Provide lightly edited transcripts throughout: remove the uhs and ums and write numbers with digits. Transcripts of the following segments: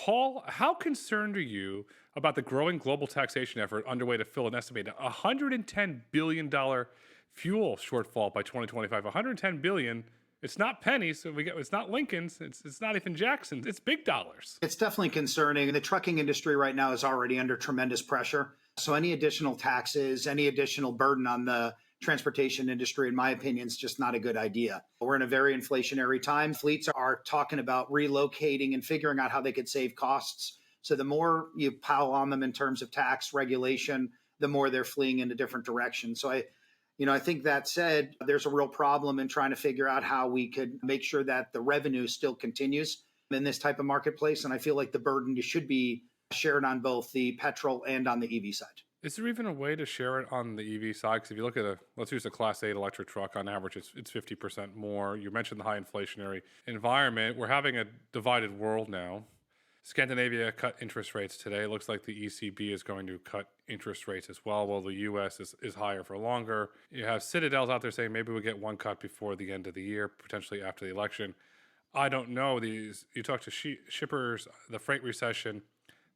Paul, how concerned are you about the growing global taxation effort underway to fill an estimated $110 billion fuel shortfall by 2025? 110 billion. It's not pennies. So it's not Lincoln's. It's not even Jackson's. It's big dollars. It's definitely concerning. The trucking industry right now is already under tremendous pressure. So any additional taxes, any additional burden on the transportation industry, in my opinion, is just not a good idea. We're in a very inflationary time. Fleets are talking about relocating and figuring out how they could save costs. So the more you pile on them in terms of tax regulation, the more they're fleeing in a different direction. So I think that said, there's a real problem in trying to figure out how we could make sure that the revenue still continues in this type of marketplace. And I feel like the burden should be shared on both the petrol and on the EV side. Is there even a way to share it on the EV side? Because if you look at let's use a Class 8 electric truck, on average, it's 50% more. You mentioned the high inflationary environment. We're having a divided world now. Scandinavia cut interest rates today. It looks like the ECB is going to cut interest rates as well, while the U.S. is higher for longer. You have Citadels out there saying maybe we get one cut before the end of the year, potentially after the election. I don't know. You talk to shippers, the freight recession,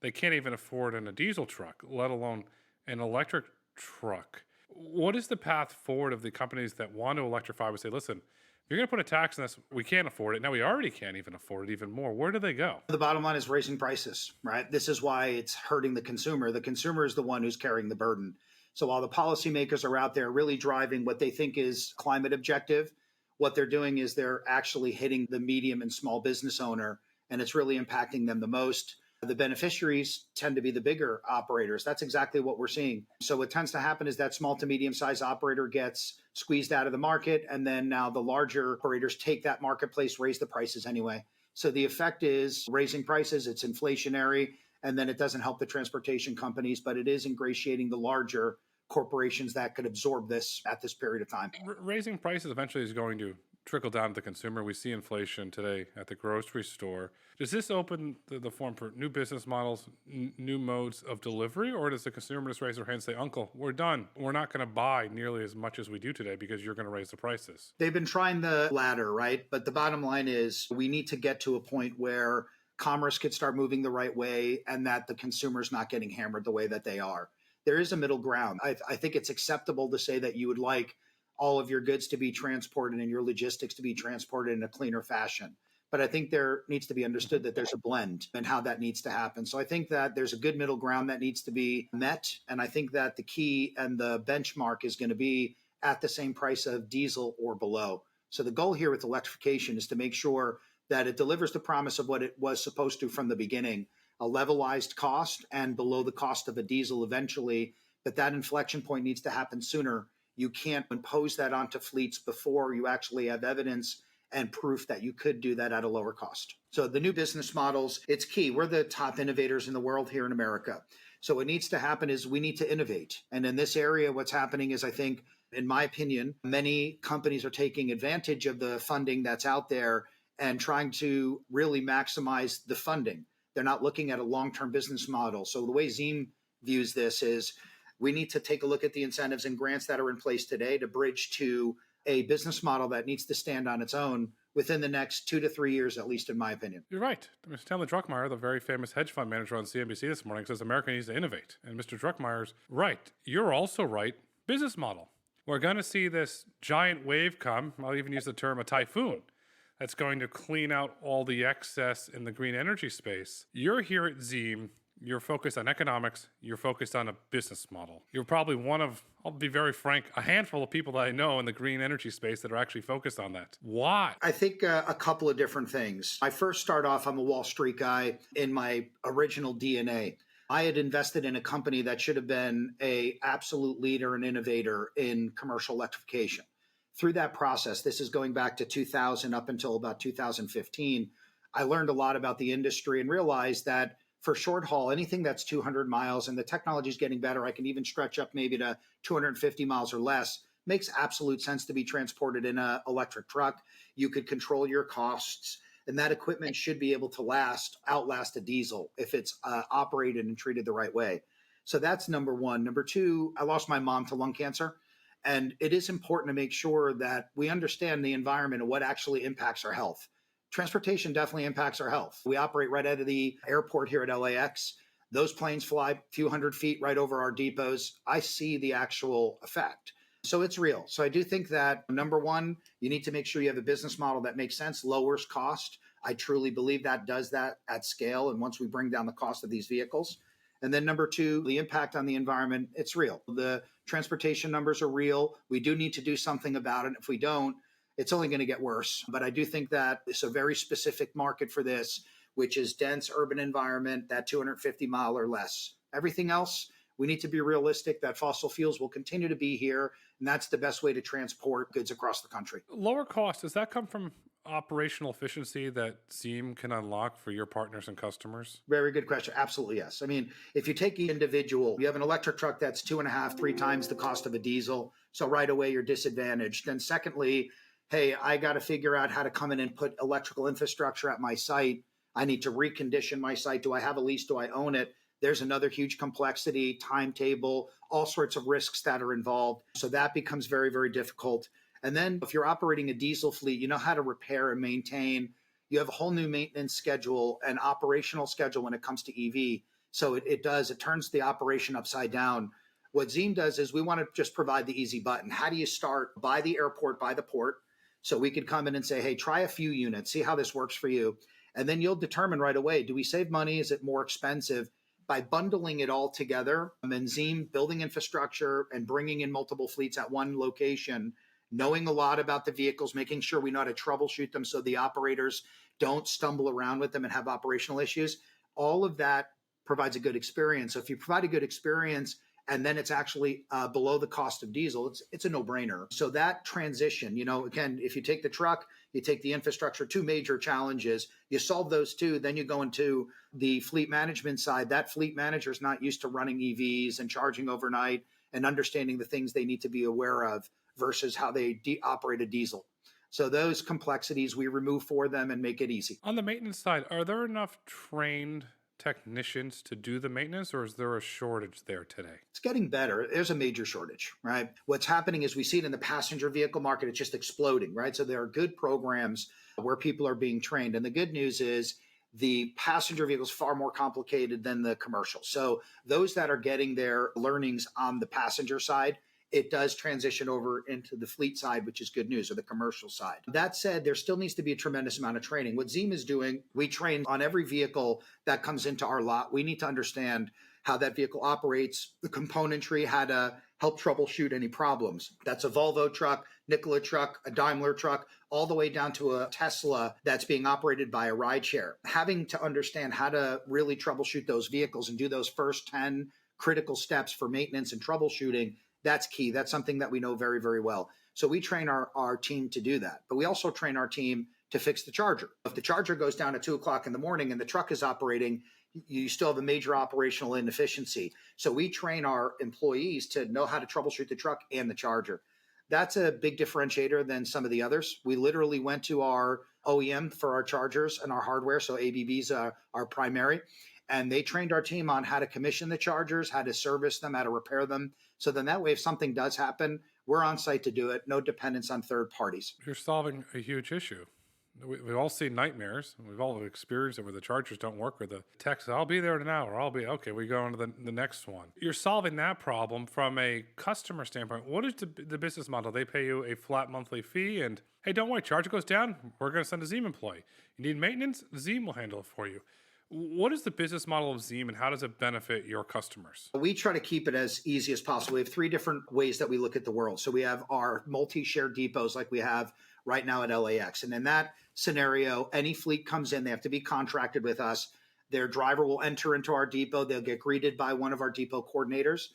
they can't even afford a diesel truck, let alone an electric truck. What is the path forward of the companies that want to electrify? We say, listen, if you're going to put a tax on this, we can't afford it. Now we already can't even afford it even more. Where do they go? The bottom line is raising prices, right? This is why it's hurting the consumer. The consumer is the one who's carrying the burden. So while the policymakers are out there really driving what they think is climate objective, what they're doing is they're actually hitting the medium and small business owner, and it's really impacting them the most. The beneficiaries tend to be the bigger operators. That's exactly what we're seeing. So what tends to happen is that small to medium-sized operator gets squeezed out of the market, and then now the larger operators take that marketplace, raise the prices anyway. So the effect is raising prices, it's inflationary, and then it doesn't help the transportation companies, but it is ingratiating the larger corporations that could absorb this at this period of time. Raising prices eventually is going to trickle down to the consumer. We see inflation today at the grocery store. Does this open the form for new business models, new modes of delivery, or does the consumer just raise their hand and say, Uncle, we're done. We're not going to buy nearly as much as we do today because you're going to raise the prices? They've been trying the latter, right? But the bottom line is we need to get to a point where commerce could start moving the right way and that the consumer's not getting hammered the way that they are. There is a middle ground. I think it's acceptable to say that you would like all of your goods to be transported and your logistics to be transported in a cleaner fashion. But I think there needs to be understood that there's a blend and how that needs to happen. So I think that there's a good middle ground that needs to be met. And I think that the key and the benchmark is going to be at the same price of diesel or below. So the goal here with electrification is to make sure that it delivers the promise of what it was supposed to from the beginning, a levelized cost and below the cost of a diesel eventually. But that inflection point needs to happen sooner. You can't impose that onto fleets before you actually have evidence and proof that you could do that at a lower cost. So the new business models, it's key. We're the top innovators in the world here in America. So what needs to happen is we need to innovate. And in this area, what's happening is, I think, in my opinion, many companies are taking advantage of the funding that's out there and trying to really maximize the funding. They're not looking at a long-term business model. So the way Zeem views this is we need to take a look at the incentives and grants that are in place today to bridge to a business model that needs to stand on its own within the next 2 to 3 years, at least in my opinion. You're right. Mr. Stanley Druckenmiller, the very famous hedge fund manager on CNBC this morning, says America needs to innovate. And Mr. Druckenmiller's right. You're also right. Business model. We're going to see this giant wave come. I'll even use the term a typhoon. That's going to clean out all the excess in the green energy space. You're here at Zeem. You're focused on economics. You're focused on a business model. You're probably one of, I'll be very frank, a handful of people that I know in the green energy space that are actually focused on that. Why? I think a couple of different things. I first start off, I'm a Wall Street guy in my original DNA. I had invested in a company that should have been an absolute leader and innovator in commercial electrification. Through that process, this is going back to 2000 up until about 2015, I learned a lot about the industry and realized that for short haul, anything that's 200 miles, and the technology is getting better, I can even stretch up maybe to 250 miles or less, makes absolute sense to be transported in an electric truck. You could control your costs, and that equipment should be able to outlast a diesel if it's operated and treated the right way. So that's number one. Number two, I lost my mom to lung cancer. And it is important to make sure that we understand the environment and what actually impacts our health. Transportation definitely impacts our health. We operate right out of the airport here at LAX. Those planes fly a few hundred feet right over our depots. I see the actual effect. So it's real. So I do think that number one, you need to make sure you have a business model that makes sense, lowers cost. I truly believe that does that at scale. And once we bring down the cost of these vehicles. And then number two, the impact on the environment, it's real. The transportation numbers are real. We do need to do something about it. If we don't, it's only going to get worse. But I do think that it's a very specific market for this, which is dense urban environment, that 250-mile or less. Everything else, we need to be realistic that fossil fuels will continue to be here, and that's the best way to transport goods across the country. Lower cost, does that come from operational efficiency that Zeem can unlock for your partners and customers? Very good question. Absolutely, yes. I mean, if you take the individual, you have an electric truck that's 2.5, 3 times the cost of a diesel. So right away, you're disadvantaged. Then secondly, hey, I got to figure out how to come in and put electrical infrastructure at my site. I need to recondition my site. Do I have a lease? Do I own it? There's another huge complexity, timetable, all sorts of risks that are involved. So that becomes very, very difficult. And then if you're operating a diesel fleet, you know how to repair and maintain. You have a whole new maintenance schedule and operational schedule when it comes to EV. So it turns the operation upside down. What Zeem does is we want to just provide the easy button. How do you start by the airport, by the port? So we could come in and say, hey, try a few units, see how this works for you. And then you'll determine right away, do we save money? Is it more expensive? By bundling it all together, and Zeem building infrastructure and bringing in multiple fleets at one location, knowing a lot about the vehicles, making sure we know how to troubleshoot them so the operators don't stumble around with them and have operational issues. All of that provides a good experience. So if you provide a good experience and then it's actually below the cost of diesel, it's a no-brainer. So that transition, again, if you take the truck, you take the infrastructure, two major challenges, you solve those two, then you go into the fleet management side. That fleet manager is not used to running EVs and charging overnight and understanding the things they need to be aware of versus how they operate a diesel. So those complexities we remove for them and make it easy. On the maintenance side, are there enough trained technicians to do the maintenance, or is there a shortage there today? It's getting better. There's a major shortage, right? What's happening is we see it in the passenger vehicle market. It's just exploding, right? So there are good programs where people are being trained. And the good news is the passenger vehicle is far more complicated than the commercial. So those that are getting their learnings on the passenger side, it does transition over into the fleet side, which is good news, or the commercial side. That said, there still needs to be a tremendous amount of training. What Zeem is doing, we train on every vehicle that comes into our lot. We need to understand how that vehicle operates, the componentry, how to help troubleshoot any problems. That's a Volvo truck, Nikola truck, a Daimler truck, all the way down to a Tesla that's being operated by a rideshare. Having to understand how to really troubleshoot those vehicles and do those first 10 critical steps for maintenance and troubleshooting, that's key. That's something that we know very, very well. So we train our team to do that. But we also train our team to fix the charger. If the charger goes down at 2 o'clock in the morning and the truck is operating, you still have a major operational inefficiency. So we train our employees to know how to troubleshoot the truck and the charger. That's a big differentiator than some of the others. We literally went to our OEM for our chargers and our hardware. So ABB's are primary. And they trained our team on how to commission the chargers, how to service them, how to repair them. So then that way, if something does happen, we're on site to do it. No dependence on third parties. You're solving a huge issue. We've all seen nightmares. We've all experienced it where the chargers don't work or the text, I'll be there in an hour. Okay, we go on to the next one. You're solving that problem from a customer standpoint. What is the business model? They pay you a flat monthly fee and, hey, don't worry, charger goes down, we're going to send a Zeem employee. You need maintenance, Zeem will handle it for you. What is the business model of Zeem and how does it benefit your customers? We try to keep it as easy as possible. We have 3 different ways that we look at the world. So we have our multi-share depots like we have right now at LAX. And in that scenario, any fleet comes in, they have to be contracted with us. Their driver will enter into our depot. They'll get greeted by one of our depot coordinators.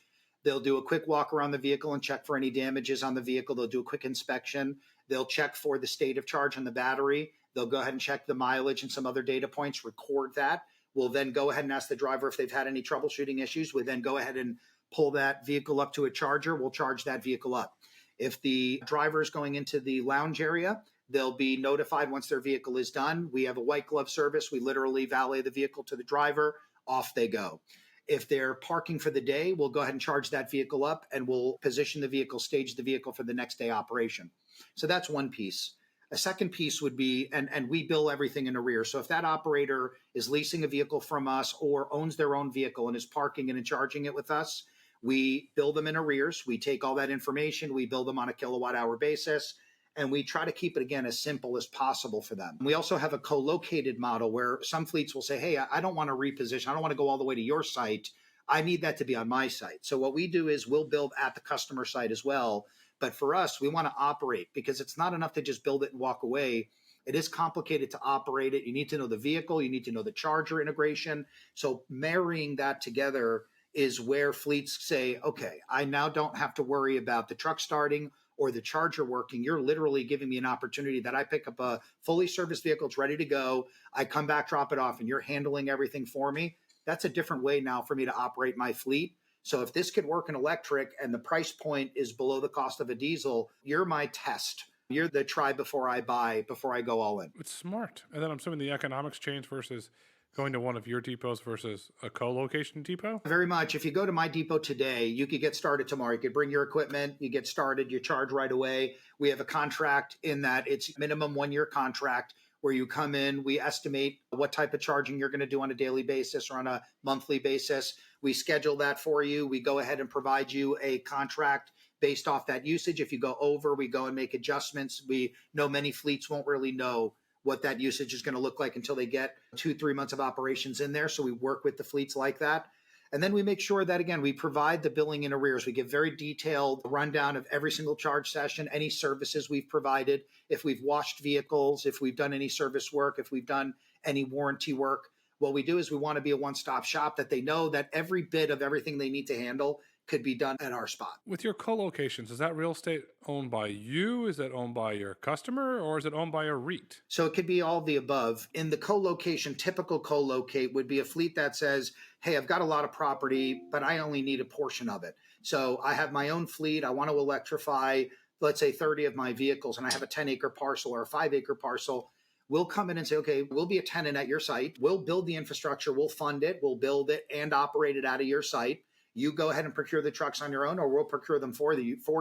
They'll do a quick walk around the vehicle and check for any damages on the vehicle. They'll do a quick inspection. They'll check for the state of charge on the battery. They'll go ahead and check the mileage and some other data points, record that. We'll then go ahead and ask the driver if they've had any troubleshooting issues. We then go ahead and pull that vehicle up to a charger. We'll charge that vehicle up. If the driver is going into the lounge area, they'll be notified once their vehicle is done. We have a white glove service. We literally valet the vehicle to the driver. Off they go. If they're parking for the day, we'll go ahead and charge that vehicle up and we'll position the vehicle, stage the vehicle for the next day operation. So that's one piece. A second piece would be, and we bill everything in arrears. So if that operator is leasing a vehicle from us or owns their own vehicle and is parking it and charging it with us, we bill them in arrears. We take all that information, we bill them on a kilowatt hour basis, and we try to keep it, again, as simple as possible for them. We also have a co-located model where some fleets will say, hey, I don't want to reposition. I don't want to go all the way to your site. I need that to be on my site. So what we do is we'll build at the customer site as well. But for us, we want to operate because it's not enough to just build it and walk away. It is complicated to operate it. You need to know the vehicle. You need to know the charger integration. So marrying that together is where fleets say, okay, I now don't have to worry about the truck starting or the charger working. You're literally giving me an opportunity that I pick up a fully serviced vehicle. It's ready to go. I come back, drop it off, and you're handling everything for me. That's a different way now for me to operate my fleet. So if this could work in electric and the price point is below the cost of a diesel, you're my test. You're the try before I buy, before I go all in. It's smart. And then I'm assuming the economics change versus going to one of your depots versus a co-location depot? Very much. If you go to my depot today, you could get started tomorrow. You could bring your equipment, you get started, you charge right away. We have a contract in that it's minimum 1-year contract where you come in, we estimate what type of charging you're going to do on a daily basis or on a monthly basis. We schedule that for you. We go ahead and provide you a contract based off that usage. If you go over, we go and make adjustments. We know many fleets won't really know what that usage is going to look like until they get 2-3 months of operations in there. So we work with the fleets like that. And then we make sure that, again, we provide the billing in arrears. We give very detailed rundown of every single charge session, any services we've provided, if we've washed vehicles, if we've done any service work, if we've done any warranty work. What we do is we want to be a one-stop shop that they know that every bit of everything they need to handle could be done at our spot. With your co-locations, is that real estate owned by you? Is it owned by your customer, or is it owned by a REIT? So it could be all of the above. In the co-location, typical co-locate would be a fleet that says, hey, I've got a lot of property, but I only need a portion of it. So I have my own fleet. I want to electrify, let's say 30 of my vehicles, and I have a 10-acre parcel or a 5-acre parcel. We'll come in and say, okay, we'll be a tenant at your site. We'll build the infrastructure. We'll fund it. We'll build it and operate it out of your site. You go ahead and procure the trucks on your own, or we'll procure them for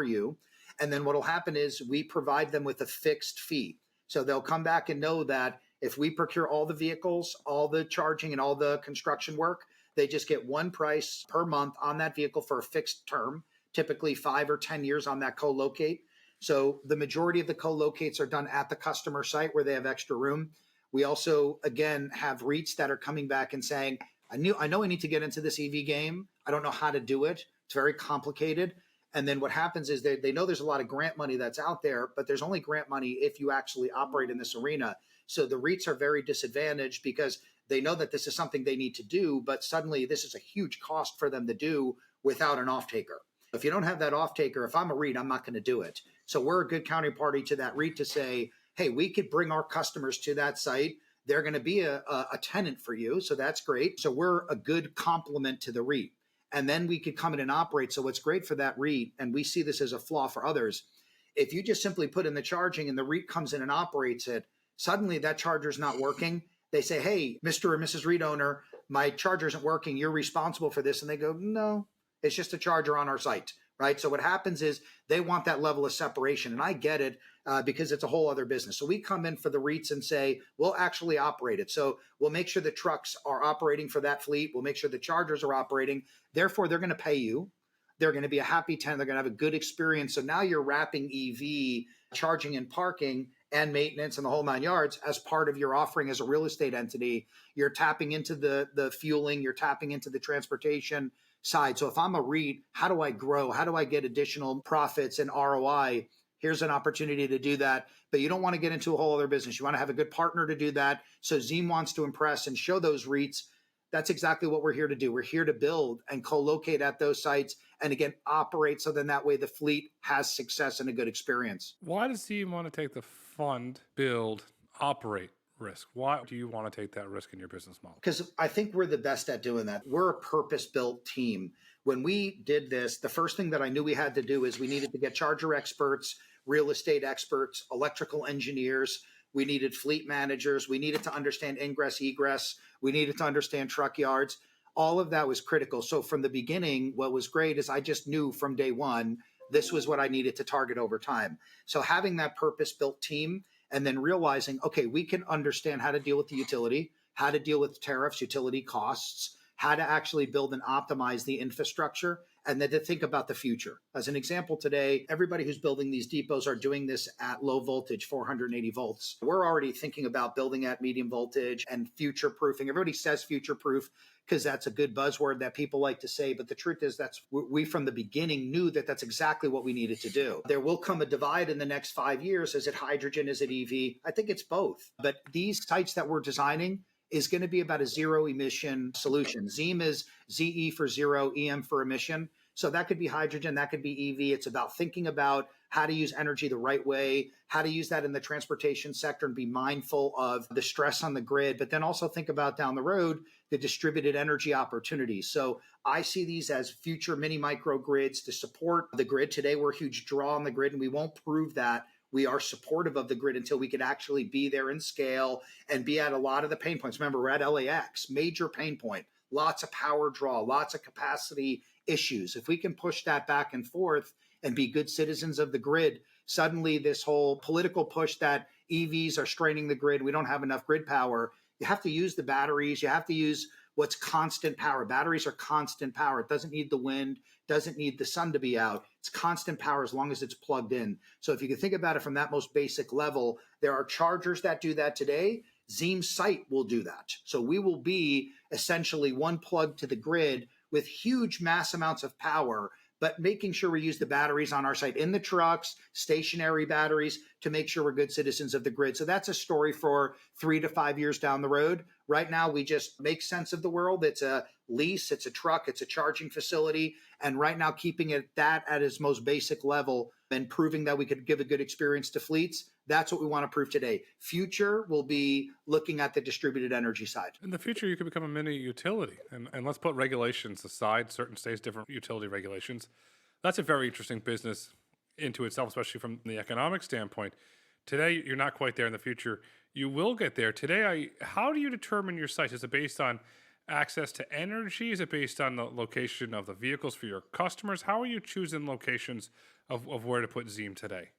you. And then what will happen is we provide them with a fixed fee. So they'll come back and know that if we procure all the vehicles, all the charging and all the construction work, they just get one price per month on that vehicle for a fixed term, typically 5 or 10 years on that co-locate. So the majority of the co-locates are done at the customer site where they have extra room. We also, again, have REITs that are coming back and saying, I know I need to get into this EV game. I don't know how to do it. It's very complicated. And then what happens is they know there's a lot of grant money that's out there, but there's only grant money if you actually operate in this arena. So the REITs are very disadvantaged because they know that this is something they need to do, but suddenly this is a huge cost for them to do without an off-taker. If you don't have that off-taker, if I'm a REIT, I'm not going to do it. So we're a good counterparty to that REIT to say, hey, we could bring our customers to that site. They're going to be a tenant for you. So that's great. So we're a good complement to the REIT. And then we could come in and operate. So what's great for that REIT, and we see this as a flaw for others, if you just simply put in the charging and the REIT comes in and operates it, suddenly that charger's not working. They say, hey, Mr. or Mrs. REIT owner, my charger isn't working. You're responsible for this. And they go, no, it's just a charger on our site, right? So what happens is they want that level of separation. And I get it because it's a whole other business. So we come in for the REITs and say, we'll actually operate it. So we'll make sure the trucks are operating for that fleet. We'll make sure the chargers are operating. Therefore, they're going to pay you. They're going to be a happy tenant. They're going to have a good experience. So now you're wrapping EV charging and parking and maintenance and the whole 9 yards as part of your offering as a real estate entity. You're tapping into the fueling. You're tapping into the transportation side. So if I'm a REIT, how do I grow? How do I get additional profits and ROI? Here's an opportunity to do that. But you don't want to get into a whole other business. You want to have a good partner to do that. So Zeem wants to impress and show those REITs. That's exactly what we're here to do. We're here to build and co-locate at those sites and, again, operate so then that way the fleet has success and a good experience. Why does Zeem want to take the fund, build, operate risk? Why do you want to take that risk in your business model? Because I think we're the best at doing that. We're a purpose-built team. When we did this, the first thing that I knew we had to do is we needed to get charger experts, real estate experts, electrical engineers. We needed fleet managers. We needed to understand ingress, egress. We needed to understand truck yards. All of that was critical. So from the beginning, what was great is I just knew from day one, this was what I needed to target over time. So having that purpose-built team and then realizing, okay, we can understand how to deal with the utility, how to deal with tariffs, utility costs, how to actually build and optimize the infrastructure, and then to think about the future. As an example, today, everybody who's building these depots are doing this at low voltage, 480 volts. We're already thinking about building at medium voltage and future proofing. Everybody says future proof because that's a good buzzword that people like to say. But the truth is we from the beginning knew that that's exactly what we needed to do. There will come a divide in the next 5 years. Is it hydrogen? Is it EV? I think it's both. But these sites that we're designing is going to be about a zero emission solution. Zeem is ZE for zero, EM for emission. So that could be hydrogen, that could be EV. It's about thinking about how to use energy the right way, how to use that in the transportation sector and be mindful of the stress on the grid, but then also think about down the road the distributed energy opportunities. So I see these as future mini microgrids to support the grid. Today, we're a huge draw on the grid, and we won't prove that we are supportive of the grid until we could actually be there in scale and be at a lot of the pain points. Remember, we're at LAX, major pain point, lots of power draw, lots of capacity issues. If we can push that back and forth and be good citizens of the grid, suddenly this whole political push that EVs are straining the grid, we don't have enough grid power, you have to use the batteries, you have to use what's constant power. Batteries are constant power. It doesn't need the wind, doesn't need the sun to be out. It's constant power as long as it's plugged in. So if you can think about it from that most basic level, there are chargers that do that today. Zeem site will do that. So we will be essentially one plug to the grid with huge mass amounts of power, but making sure we use the batteries on our site in the trucks, stationary batteries, to make sure we're good citizens of the grid. So that's a story for 3 to 5 years down the road. Right now, we just make sense of the world. It's a lease, it's a truck, it's a charging facility. And right now, keeping it that at its most basic level and proving that we could give a good experience to fleets, that's what we want to prove today. Future will be looking at the distributed energy side. In the future, you could become a mini utility. And let's put regulations aside, certain states, different utility regulations. That's a very interesting business into itself, especially from the economic standpoint. Today, you're not quite there. In the future, you will get there. Today, how do you determine your site? Is it based on access to energy? Is it based on the location of the vehicles for your customers? How are you choosing locations of where to put Zeem today?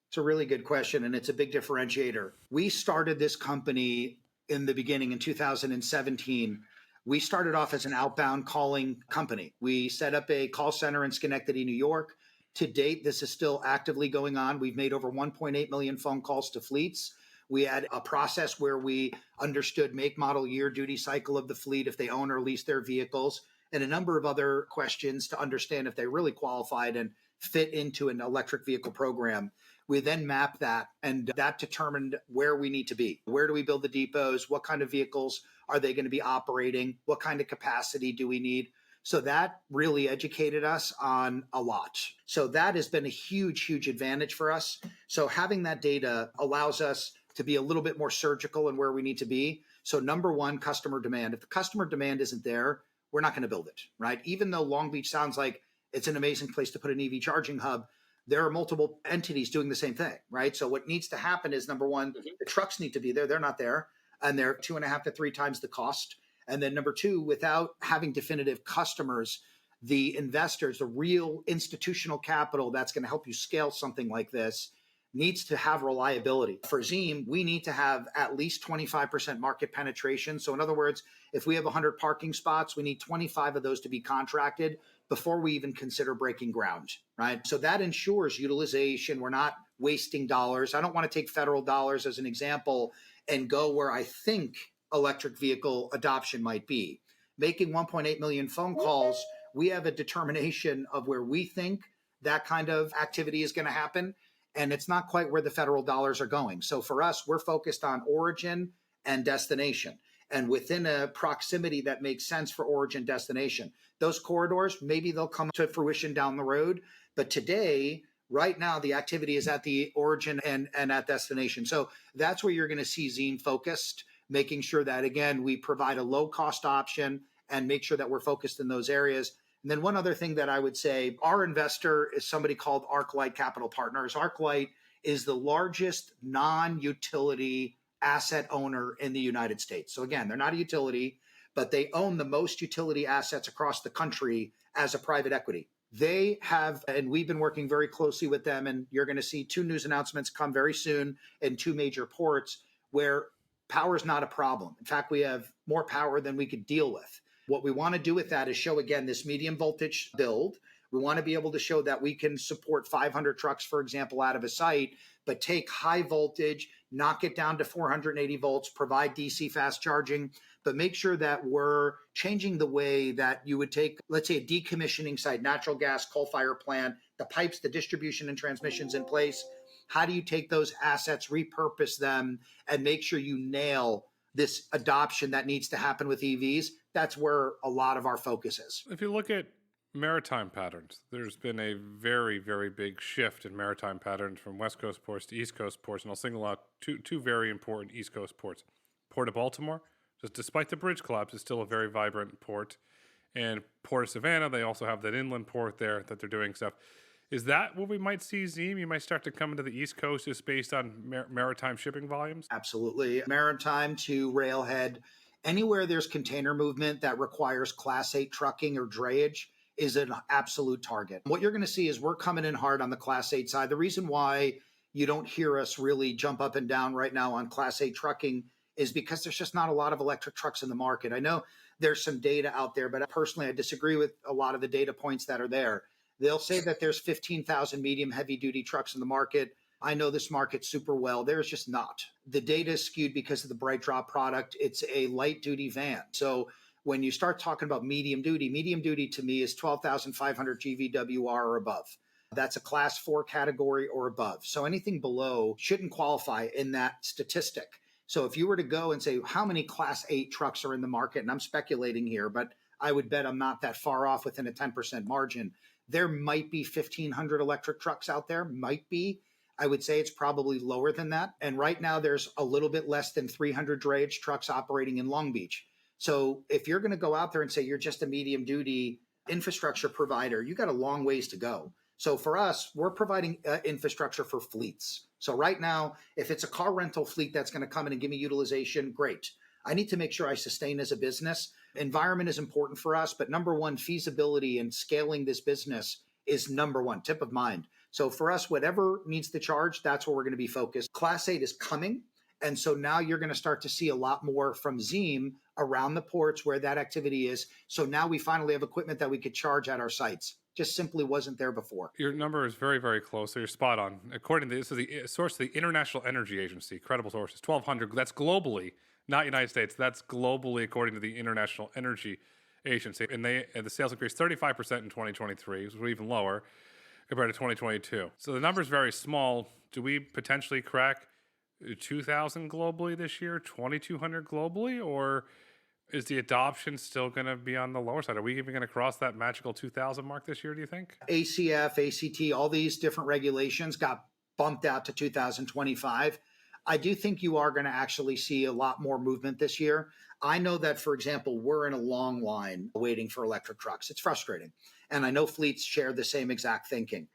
It's a really good question, and it's a big differentiator. We started this company in the beginning in 2017. We started off as an outbound calling company. We set up a call center in Schenectady, New York. To date, this is still actively going on. We've made over 1.8 million phone calls to fleets. We had a process where we understood make, model, year, duty cycle of the fleet, if they own or lease their vehicles, and a number of other questions to understand if they really qualified and fit into an electric vehicle program. We then mapped that, and that determined where we need to be. Where do we build the depots? What kind of vehicles are they going to be operating? What kind of capacity do we need? So that really educated us on a lot. So that has been a huge, huge advantage for us. So having that data allows us to be a little bit more surgical in where we need to be. So number one, customer demand. If the customer demand isn't there, we're not going to build it, right? Even though Long Beach sounds like it's an amazing place to put an EV charging hub, there are multiple entities doing the same thing, right? So what needs to happen is, number one, the trucks need to be there. They're not there. And they're 2.5 to 3 times the cost. And then number two, without having definitive customers, the investors, the real institutional capital that's going to help you scale something like this needs to have reliability. For Zeem, we need to have at least 25% market penetration. So in other words, if we have 100 parking spots, we need 25 of those to be contracted before we even consider breaking ground, right? So that ensures utilization. We're not wasting dollars. I don't want to take federal dollars as an example and go where I think electric vehicle adoption might be. Making 1.8 million phone calls, we have a determination of where we think that kind of activity is going to happen. And it's not quite where the federal dollars are going. So for us, we're focused on origin and destination. And within a proximity that makes sense for origin destination. Those corridors, maybe they'll come to fruition down the road. But today, right now, the activity is at the origin and at destination. So that's where you're going to see Zeem focused, making sure that, again, we provide a low-cost option and make sure that we're focused in those areas. And then one other thing that I would say, our investor is somebody called ArcLight Capital Partners. ArcLight is the largest non-utility asset owner in the United States. So again, they're not a utility, but they own the most utility assets across the country as a private equity. They have, and we've been working very closely with them, and you're going to see two news announcements come very soon in two major ports where power is not a problem. In fact, we have more power than we could deal with. What we want to do with that is show, again, this medium voltage build. We want to be able to show that we can support 500 trucks, for example, out of a site, but take high voltage, knock it down to 480 volts, provide DC fast charging, but make sure that we're changing the way that you would take, let's say, a decommissioning site, natural gas, coal fire plant, the pipes, the distribution and transmissions in place. How do you take those assets, repurpose them, and make sure you nail this adoption that needs to happen with EVs? That's where a lot of our focus is. If you look at maritime patterns, there's been a very, very big shift in maritime patterns from West Coast ports to East Coast ports, and I'll single out two very important East Coast ports. Port of Baltimore, just despite the bridge collapse, is still a very vibrant port. And Port of Savannah, they also have that inland port there that they're doing stuff. Is that what we might see, Zeem? You might start to come into the East Coast just based on maritime shipping volumes? Absolutely. Maritime to railhead, anywhere there's container movement that requires Class 8 trucking or drayage is an absolute target. What you're going to see is we're coming in hard on the Class 8 side. The reason why you don't hear us really jump up and down right now on Class 8 trucking is because there's just not a lot of electric trucks in the market. I know there's some data out there, but personally, I disagree with a lot of the data points that are there. They'll say that there's 15,000 medium heavy duty trucks in the market. I know this market super well. There's just not. The data is skewed because of the Bright Drop product. It's a light duty van. So when you start talking about medium duty to me is 12,500 GVWR or above. That's a class 4 category or above. So anything below shouldn't qualify in that statistic. So if you were to go and say, how many class 8 trucks are in the market, and I'm speculating here, but I would bet I'm not that far off within a 10% margin. There might be 1,500 electric trucks out there, might be. I would say it's probably lower than that. And right now there's a little bit less than 300 drayage trucks operating in Long Beach. So if you're going to go out there and say you're just a medium duty infrastructure provider, you got a long ways to go. So for us, we're providing infrastructure for fleets. So right now, if it's a car rental fleet that's going to come in and give me utilization, great. I need to make sure I sustain as a business. Environment is important for us, but number one, feasibility and scaling this business is number one, tip of mind. So for us, whatever needs to charge, that's where we're going to be focused. Class 8 is coming. And so now you're going to start to see a lot more from Zeem around the ports where that activity is. So now we finally have equipment that we could charge at our sites. Just simply wasn't there before. Your number is very, very close. So you're spot on. According to this is the source of the International Energy Agency, credible sources, 1,200. That's globally, not United States. That's globally according to the International Energy Agency. And the sales increased 35% in 2023, which was even lower compared to 2022. So the number is very small. Do we potentially crack 2,000 globally this year, 2,200 globally, or is the adoption still going to be on the lower side? Are we even going to cross that magical 2,000 mark this year, do you think? ACF, ACT, all these different regulations got bumped out to 2025. I do think you are going to actually see a lot more movement this year. I know that, for example, we're in a long line waiting for electric trucks. It's frustrating. And I know fleets share the same exact thinking.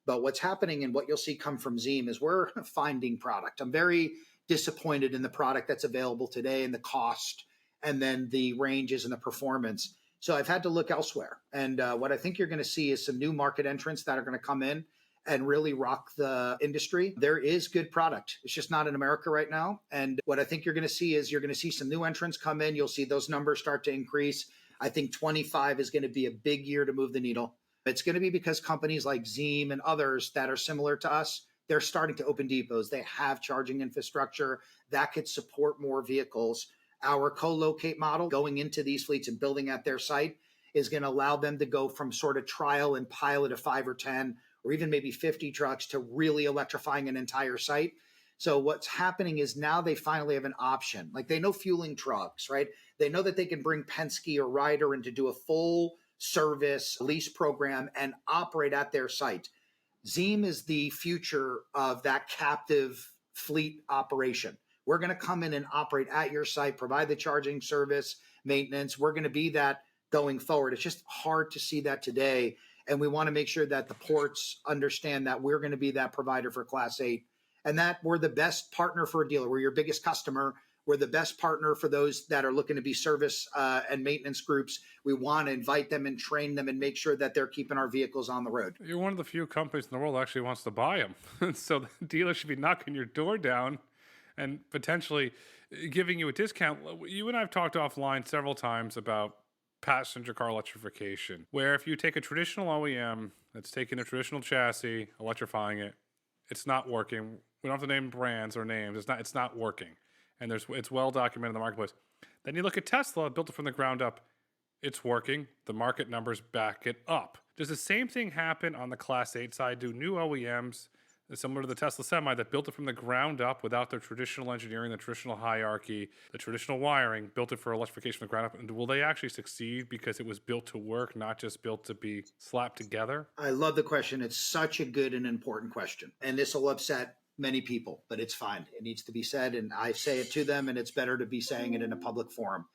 But what's happening and what you'll see come from Zeem is we're finding product. I'm very disappointed in the product that's available today and the cost and then the ranges and the performance. So I've had to look elsewhere. And what I think you're going to see is some new market entrants that are going to come in and really rock the industry. There is good product. It's just not in America right now. And what I think you're going to see is you're going to see some new entrants come in. You'll see those numbers start to increase. I think 25 is going to be a big year to move the needle. It's going to be because companies like Zeem and others that are similar to us, they're starting to open depots. They have charging infrastructure that could support more vehicles. Our co-locate model going into these fleets and building at their site is going to allow them to go from sort of trial and pilot of 5 or 10 or even maybe 50 trucks to really electrifying an entire site. So what's happening is now they finally have an option. Like they know fueling trucks, right? They know that they can bring Penske or Ryder in to do a full service lease program and operate at their site. Zeem is the future of that captive fleet operation. We're going to come in and operate at your site, provide the charging service, maintenance. We're going to be that going forward. It's just hard to see that today. And we want to make sure that the ports understand that we're going to be that provider for Class 8 and that we're the best partner for a dealer. We're your biggest customer. We're the best partner for those that are looking to be service and maintenance groups. We want to invite them and train them and make sure that they're keeping our vehicles on the road. You're one of the few companies in the world that actually wants to buy them. So the dealer should be knocking your door down and potentially giving you a discount. You and I have talked offline several times about passenger car electrification, where if you take a traditional OEM that's taking a traditional chassis, electrifying it, it's not working. We don't have to name brands or names. It's not working. And it's well documented in the marketplace. Then you look at Tesla, built it from the ground up. It's working. The market numbers back it up. Does the same thing happen on the Class 8 side? Do new OEMs, similar to the Tesla Semi, that built it from the ground up without their traditional engineering, the traditional hierarchy, the traditional wiring, built it for electrification from the ground up, and will they actually succeed because it was built to work, not just built to be slapped together? I love the question. It's such a good and important question. And this will upset many people, but it's fine. It needs to be said, and I say it to them, and it's better to be saying it in a public forum.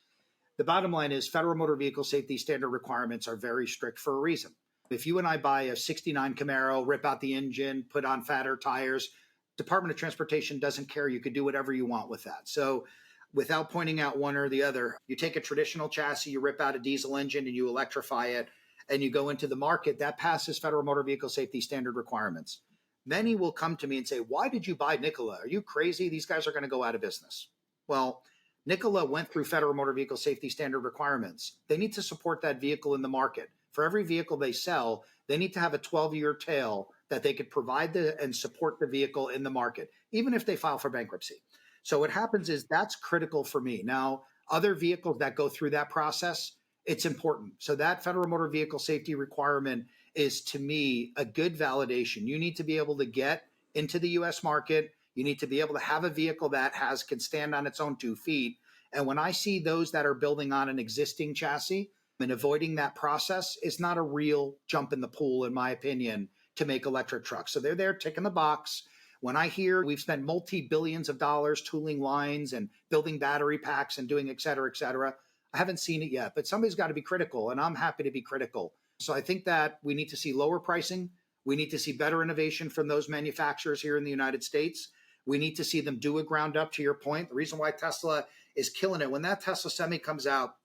The bottom line is federal motor vehicle safety standard requirements are very strict for a reason. If you and I buy a 69 Camaro, rip out the engine, put on fatter tires, Department of Transportation doesn't care. You could do whatever you want with that. So without pointing out one or the other, you take a traditional chassis, you rip out a diesel engine and you electrify it, and you go into the market, that passes federal motor vehicle safety standard requirements. Many will come to me and say, why did you buy Nikola? Are you crazy? These guys are going to go out of business. Well, Nikola went through federal motor vehicle safety standard requirements. They need to support that vehicle in the market. For every vehicle they sell, they need to have a 12-year tail that they could provide and support the vehicle in the market, even if they file for bankruptcy. So what happens is that's critical for me. Now, other vehicles that go through that process, it's important. So that federal motor vehicle safety requirement is, to me, a good validation. You need to be able to get into the U.S. market. You need to be able to have a vehicle that can stand on its own 2 feet. And when I see those that are building on an existing chassis and avoiding that process, is not a real jump in the pool, in my opinion, to make electric trucks. So they're there ticking the box. When I hear we've spent multi-billions of dollars tooling lines and building battery packs and doing et cetera, I haven't seen it yet, but somebody's got to be critical, and I'm happy to be critical. So I think that we need to see lower pricing. We need to see better innovation from those manufacturers here in the United States. We need to see them do a ground up, to your point. The reason why Tesla is killing it, when that Tesla Semi comes out,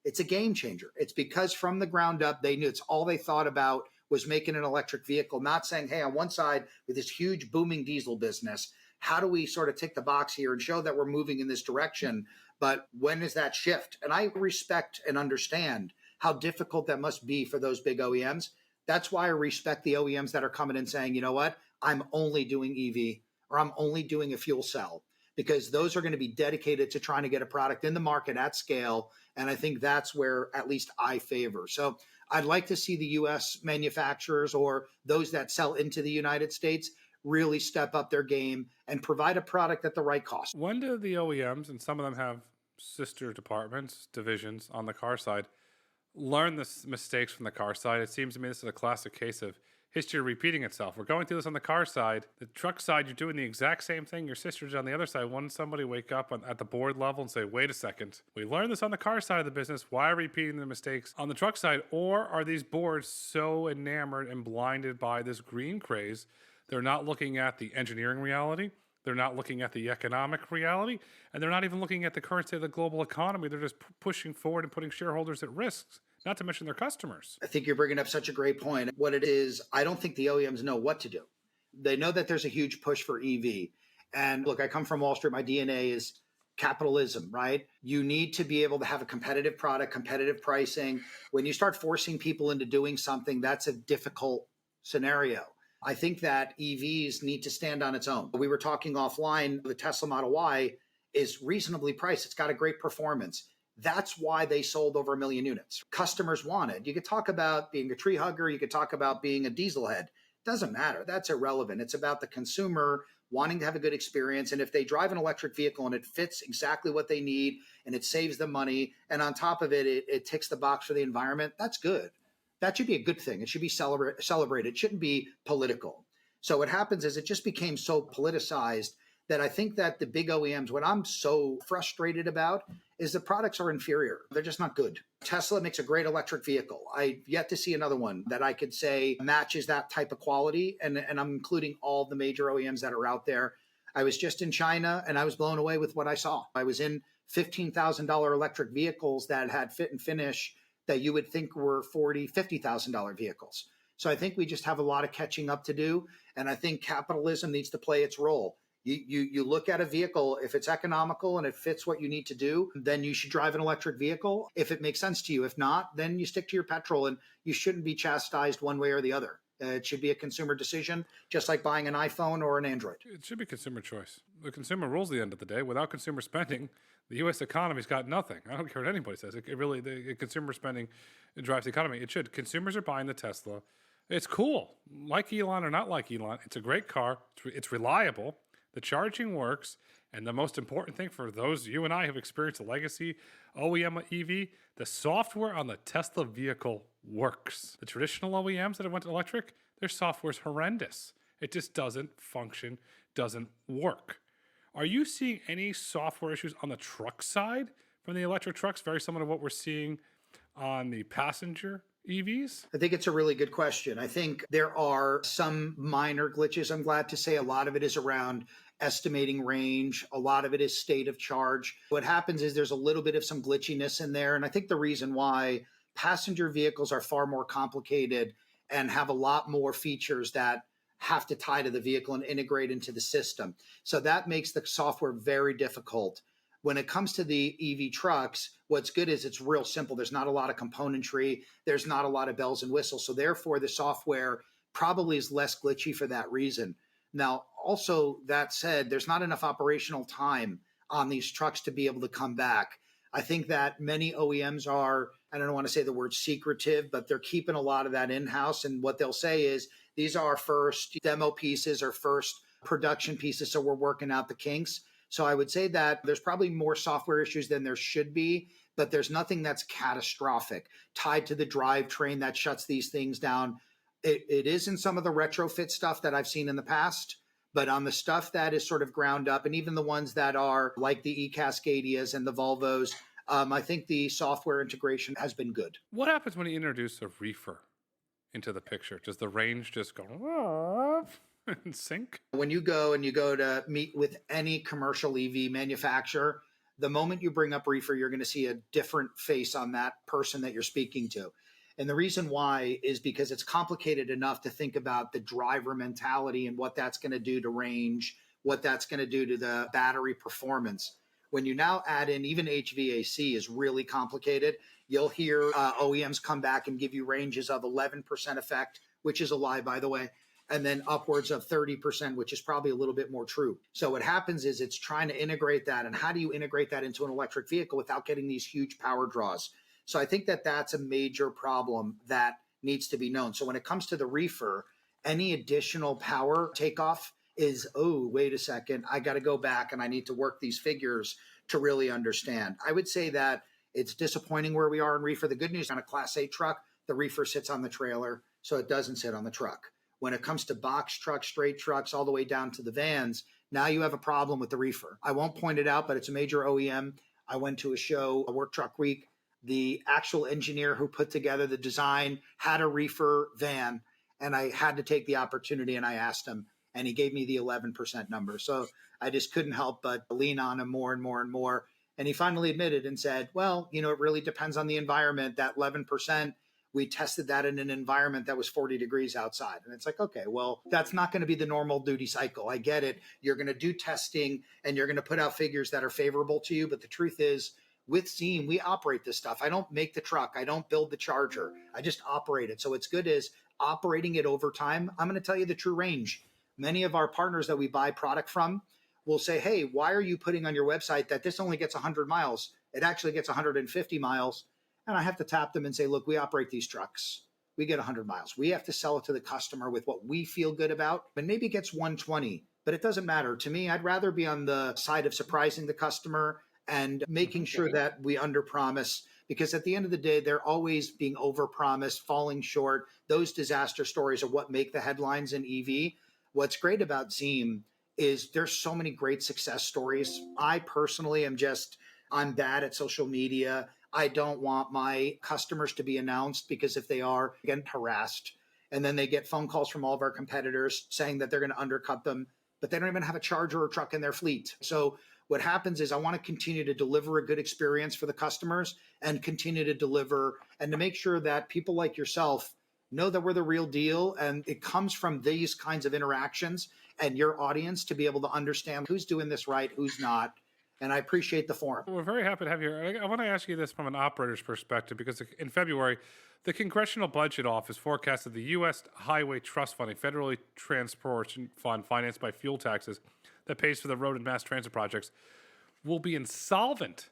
it's a game changer. It's because from the ground up, they knew it's all they thought about was making an electric vehicle, not saying, hey, on one side, with this huge booming diesel business, how do we sort of tick the box here and show that we're moving in this direction? But when is that shift? And I respect and understand how difficult that must be for those big OEMs. That's why I respect the OEMs that are coming in saying, you know what, I'm only doing EV, or I'm only doing a fuel cell, because those are going to be dedicated to trying to get a product in the market at scale. And I think that's where at least I favor. So I'd like to see the US manufacturers or those that sell into the United States really step up their game and provide a product at the right cost. When do the OEMs, and some of them have sister departments, divisions on the car side, learn the mistakes from the car side? It seems to me this is a classic case of history repeating itself. We're going through this on the car side. The truck side, you're doing the exact same thing your sister's on the other side. Wouldn't somebody wake up at the board level and say, wait a second, we learned this on the car side of the business. Why are we repeating the mistakes on the truck side? Or are these boards so enamored and blinded by this green craze, they're not looking at the engineering reality, they're not looking at the economic reality, and they're not even looking at the current state of the global economy. They're just pushing forward and putting shareholders at risk, not to mention their customers. I think you're bringing up such a great point. What it is, I don't think the OEMs know what to do. They know that there's a huge push for EV. And look, I come from Wall Street. My DNA is capitalism, right? You need to be able to have a competitive product, competitive pricing. When you start forcing people into doing something, that's a difficult scenario. I think that EVs need to stand on its own. We were talking offline, the Tesla Model Y is reasonably priced. It's got a great performance. That's why they sold over 1 million units. Customers want it. You could talk about being a tree hugger. You could talk about being a diesel head. Doesn't matter. That's irrelevant. It's about the consumer wanting to have a good experience. And if they drive an electric vehicle and it fits exactly what they need and it saves them money, and on top of it, it ticks the box for the environment, that's good. That should be a good thing. It should be celebrated. It shouldn't be political. So what happens is it just became so politicized that I think that the big OEMs, what I'm so frustrated about is the products are inferior. They're just not good. Tesla makes a great electric vehicle. I've yet to see another one that I could say matches that type of quality. And I'm including all the major OEMs that are out there. I was just in China and I was blown away with what I saw. I was in $15,000 electric vehicles that had fit and finish that you would think were $40,000, $50,000 vehicles. So I think we just have a lot of catching up to do. And I think capitalism needs to play its role. You look at a vehicle, if it's economical and it fits what you need to do, then you should drive an electric vehicle if it makes sense to you. If not, then you stick to your petrol, and you shouldn't be chastised one way or the other. It should be a consumer decision, just like buying an iPhone or an Android. It should be consumer choice. The consumer rules the end of the day. Without consumer spending, the U.S. economy's got nothing. I don't care what anybody says. The consumer spending drives the economy. It should. Consumers are buying the Tesla. It's cool. Like Elon or not like Elon, it's a great car. It's reliable. The charging works. And the most important thing for those you and I have experienced a legacy OEM EV, the software on the Tesla vehicle works. The traditional OEMs that have went to electric, their software's horrendous. It just doesn't function, doesn't work. Are you seeing any software issues on the truck side from the electric trucks, very similar to what we're seeing on the passenger EVs? I think it's a really good question. I think there are some minor glitches. I'm glad to say a lot of it is around estimating range. A lot of it is state of charge. What happens is there's a little bit of some glitchiness in there. And I think the reason why passenger vehicles are far more complicated and have a lot more features that have to tie to the vehicle and integrate into the system. So that makes the software very difficult. When it comes to the EV trucks, what's good is it's real simple. There's not a lot of componentry. There's not a lot of bells and whistles. So therefore, the software probably is less glitchy for that reason. Now, also that said, there's not enough operational time on these trucks to be able to come back. I think that many OEMs are, I don't want to say the word secretive, but they're keeping a lot of that in-house. And what they'll say is, these are our first demo pieces or first production pieces. So we're working out the kinks. So I would say that there's probably more software issues than there should be, but there's nothing that's catastrophic tied to the drivetrain that shuts these things down. It is in some of the retrofit stuff that I've seen in the past, but on the stuff that is sort of ground up, and even the ones that are like the e-Cascadias and the Volvos, I think the software integration has been good. What happens when you introduce a reefer into the picture? Does the range just go and sync? When you go to meet with any commercial EV manufacturer, the moment you bring up reefer, you're going to see a different face on that person that you're speaking to. And the reason why is because it's complicated enough to think about the driver mentality and what that's going to do to range, what that's going to do to the battery performance. When you now add in even HVAC is really complicated. You'll hear OEMs come back and give you ranges of 11% effect, which is a lie, by the way, and then upwards of 30%, which is probably a little bit more true. So what happens is it's trying to integrate that. And how do you integrate that into an electric vehicle without getting these huge power draws? So I think that that's a major problem that needs to be known. So when it comes to the reefer, any additional power takeoff is, oh, wait a second, I got to go back and I need to work these figures to really understand. I would say that it's disappointing where we are in reefer. The good news on a Class 8 truck, the reefer sits on the trailer, so it doesn't sit on the truck. When it comes to box trucks, straight trucks, all the way down to the vans, now you have a problem with the reefer. I won't point it out, but it's a major OEM. I went to a show, a Work Truck Week. The actual engineer who put together the design had a reefer van, and I had to take the opportunity and I asked him, and he gave me the 11% number. So I just couldn't help but lean on him more and more and more. And he finally admitted and said, well, it really depends on the environment. That 11%, we tested that in an environment that was 40 degrees outside. And it's like, okay, well, that's not going to be the normal duty cycle. I get it. You're going to do testing and you're going to put out figures that are favorable to you. But the truth is, with Zeem, we operate this stuff. I don't make the truck. I don't build the charger. I just operate it. So what's good is operating it over time. I'm going to tell you the true range. Many of our partners that we buy product from will say, hey, why are you putting on your website that this only gets 100 miles? It actually gets 150 miles. And I have to tap them and say, look, we operate these trucks. We get 100 miles. We have to sell it to the customer with what we feel good about. And maybe it gets 120, but it doesn't matter. To me, I'd rather be on the side of surprising the customer and making sure that we underpromise, because at the end of the day, they're always being overpromised, falling short. Those disaster stories are what make the headlines in EV. What's great about Zeem is there's so many great success stories. I personally I'm bad at social media. I don't want my customers to be announced because if they are, they get harassed. And then they get phone calls from all of our competitors saying that they're going to undercut them. but they don't even have a charger or truck in their fleet. So what happens is I want to continue to deliver a good experience for the customers and continue to deliver and to make sure that people like yourself know that we're the real deal. And it comes from these kinds of interactions and your audience to be able to understand who's doing this right, who's not. And I appreciate the forum. We're very happy to have you here. I want to ask you this from an operator's perspective, because in February, the Congressional Budget Office forecasted the U.S. Highway Trust Fund, a federally transportation fund financed by fuel taxes that pays for the road and mass transit projects, will be insolvent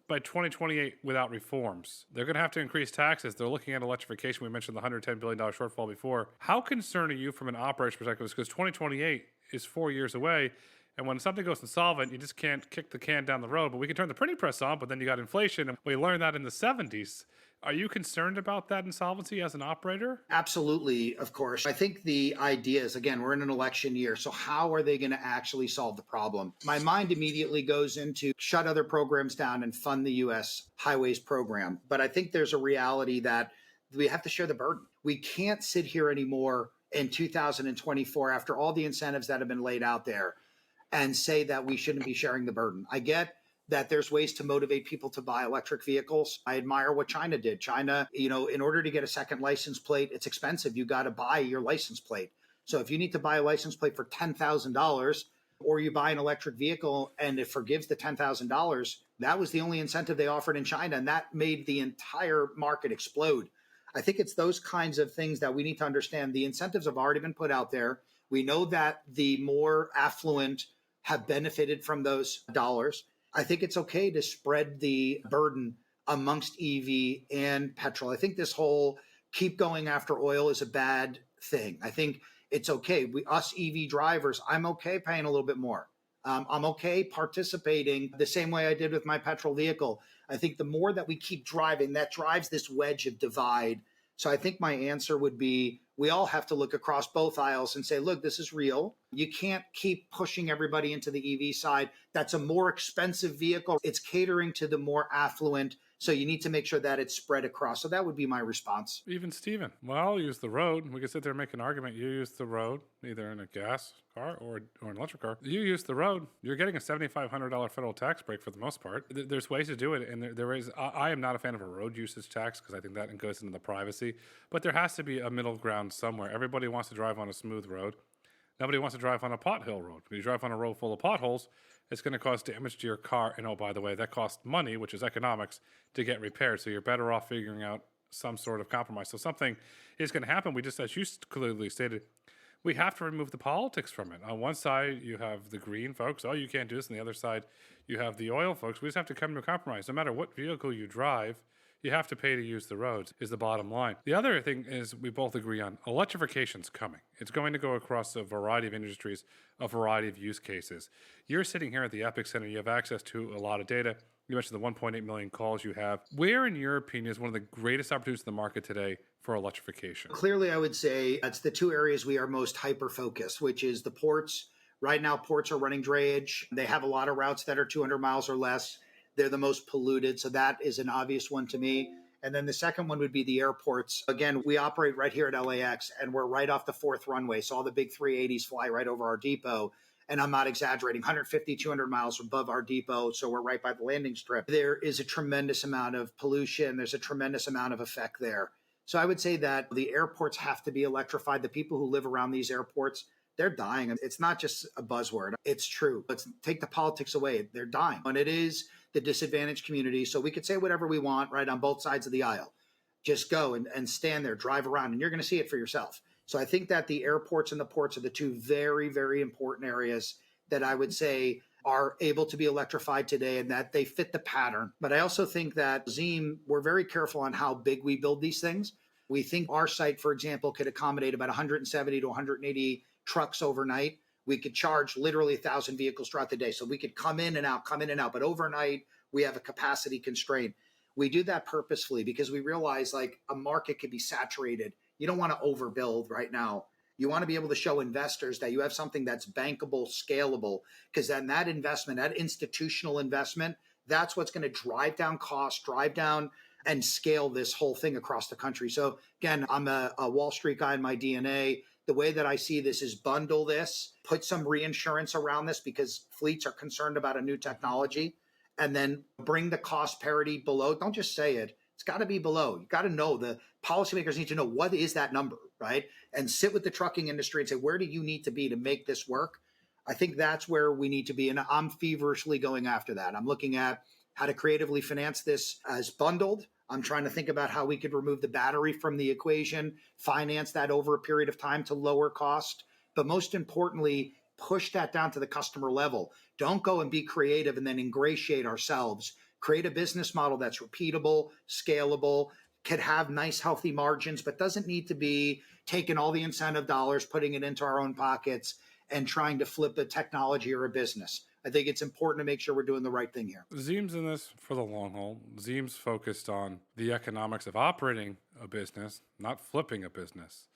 by 2028 without reforms. They're going to have to increase taxes. They're looking at electrification. We mentioned the $110 billion shortfall before. How concerned are you from an operator's perspective? Because 2028 is 4 years away. And when something goes insolvent, you just can't kick the can down the road. But we can turn the printing press on, but then you got inflation. And we learned that in the 70s. Are you concerned about that insolvency as an operator? Absolutely, of course. I think the idea is, again, we're in an election year. So how are they going to actually solve the problem? My mind immediately goes into shut other programs down and fund the U.S. highways program. But I think there's a reality that we have to share the burden. We can't sit here anymore in 2024 after all the incentives that have been laid out there and say that we shouldn't be sharing the burden. I get that there's ways to motivate people to buy electric vehicles. I admire what China did. China, in order to get a second license plate, it's expensive. You got to buy your license plate. So if you need to buy a license plate for $10,000 or you buy an electric vehicle and it forgives the $10,000, that was the only incentive they offered in China. And that made the entire market explode. I think it's those kinds of things that we need to understand. The incentives have already been put out there. We know that the more affluent have benefited from those dollars. I think it's okay to spread the burden amongst EV and petrol. I think this whole keep going after oil is a bad thing. I think it's okay. Us EV drivers, I'm okay paying a little bit more. I'm okay participating the same way I did with my petrol vehicle. I think the more that we keep driving, that drives this wedge of divide. So I think my answer would be we all have to look across both aisles and say, look, this is real. You can't keep pushing everybody into the EV side. That's a more expensive vehicle. It's catering to the more affluent. So you need to make sure that it's spread across. So that would be my response. Even Steven, well, I'll use the road. We could sit there and make an argument. You use the road, either in a gas car or an electric car. You use the road. You're getting a $7,500 federal tax break for the most part. There's ways to do it. And there is, I am not a fan of a road usage tax because I think that goes into the privacy. But there has to be a middle ground somewhere. Everybody wants to drive on a smooth road. Nobody wants to drive on a pothole road. When you drive on a road full of potholes, it's going to cause damage to your car. And oh, by the way, that costs money, which is economics, to get repaired. So you're better off figuring out some sort of compromise. So something is going to happen. We just, as you clearly stated, we have to remove the politics from it. On one side, you have the green folks. Oh, you can't do this. On the other side, you have the oil folks. We just have to come to a compromise. No matter what vehicle you drive, you have to pay to use the roads is the bottom line. The other thing is we both agree on electrification's coming. It's going to go across a variety of industries, a variety of use cases. You're sitting here at the epicenter. You have access to a lot of data. You mentioned the 1.8 million calls you have. Where, in your opinion, is one of the greatest opportunities in the market today for electrification? Clearly, I would say it's the two areas we are most hyper-focused, which is the ports. Right now, ports are running drayage. They have a lot of routes that are 200 miles or less. They're the most polluted. So that is an obvious one to me. And then the second one would be the airports. Again, we operate right here at LAX and we're right off the fourth runway. So all the big 380s fly right over our depot. And I'm not exaggerating, 150, 200 miles above our depot. So we're right by the landing strip. There is a tremendous amount of pollution. There's a tremendous amount of effect there. So I would say that the airports have to be electrified. The people who live around these airports, they're dying. It's not just a buzzword. It's true. Let's take the politics away. They're dying. And it is the disadvantaged community. So we could say whatever we want, right, on both sides of the aisle. Just go and stand there, drive around, and you're going to see it for yourself. So I think that the airports and the ports are the two very, very important areas that I would say are able to be electrified today and that they fit the pattern. But I also think that Zeem, we're very careful on how big we build these things. We think our site, for example, could accommodate about 170 to 180 trucks overnight. We could charge literally 1,000 vehicles throughout the day. So we could come in and out. But overnight, we have a capacity constraint. We do that purposefully because we realize like a market could be saturated. You don't want to overbuild right now. You want to be able to show investors that you have something that's bankable, scalable, because then that investment, that institutional investment, that's what's going to drive down costs, drive down and scale this whole thing across the country. So again, I'm a Wall Street guy in my DNA. The way that I see this is bundle this, put some reinsurance around this because fleets are concerned about a new technology, and then bring the cost parity below. Don't just say it. It's got to be below. You got to know, the policymakers need to know what is that number, right? And sit with the trucking industry and say, where do you need to be to make this work? I think that's where we need to be. And I'm feverishly going after that. I'm looking at how to creatively finance this as bundled. I'm trying to think about how we could remove the battery from the equation, finance that over a period of time to lower cost. But most importantly, push that down to the customer level. Don't go and be creative and then ingratiate ourselves. Create a business model that's repeatable, scalable, could have nice, healthy margins, but doesn't need to be taking all the incentive dollars, putting it into our own pockets, and trying to flip a technology or a business. I think it's important to make sure we're doing the right thing here. Zeem's in this for the long haul. Zeem's focused on the economics of operating a business, not flipping a business.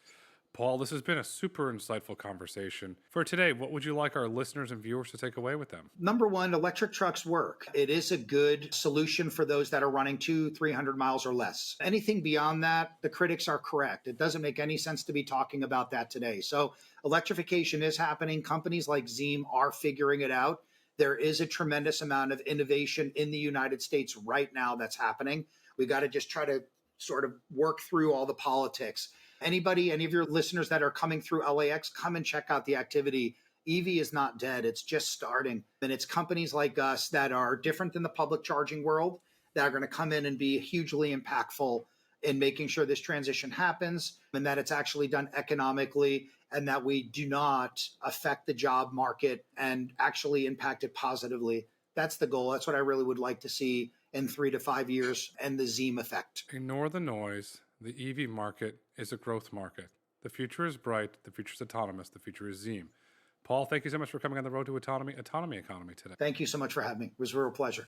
Paul, this has been a super insightful conversation. For today, what would you like our listeners and viewers to take away with them? Number one, electric trucks work. It is a good solution for those that are running 200-300 miles or less. Anything beyond that, the critics are correct. It doesn't make any sense to be talking about that today. So electrification is happening. Companies like Zeem are figuring it out. There is a tremendous amount of innovation in the United States right now that's happening. We got to just try to sort of work through all the politics. Anybody, any of your listeners that are coming through LAX, come and check out the activity. EV is not dead. It's just starting. And it's companies like us that are different than the public charging world that are going to come in and be hugely impactful in making sure this transition happens and that it's actually done economically and that we do not affect the job market and actually impact it positively. That's the goal. That's what I really would like to see in 3 to 5 years, and the Zeem effect. Ignore the noise. The EV market is a growth market. The future is bright. The future is autonomous. The future is Zeem. Paul, thank you so much for coming on the road to Autonomy Economy today. Thank you so much for having me. It was a real pleasure.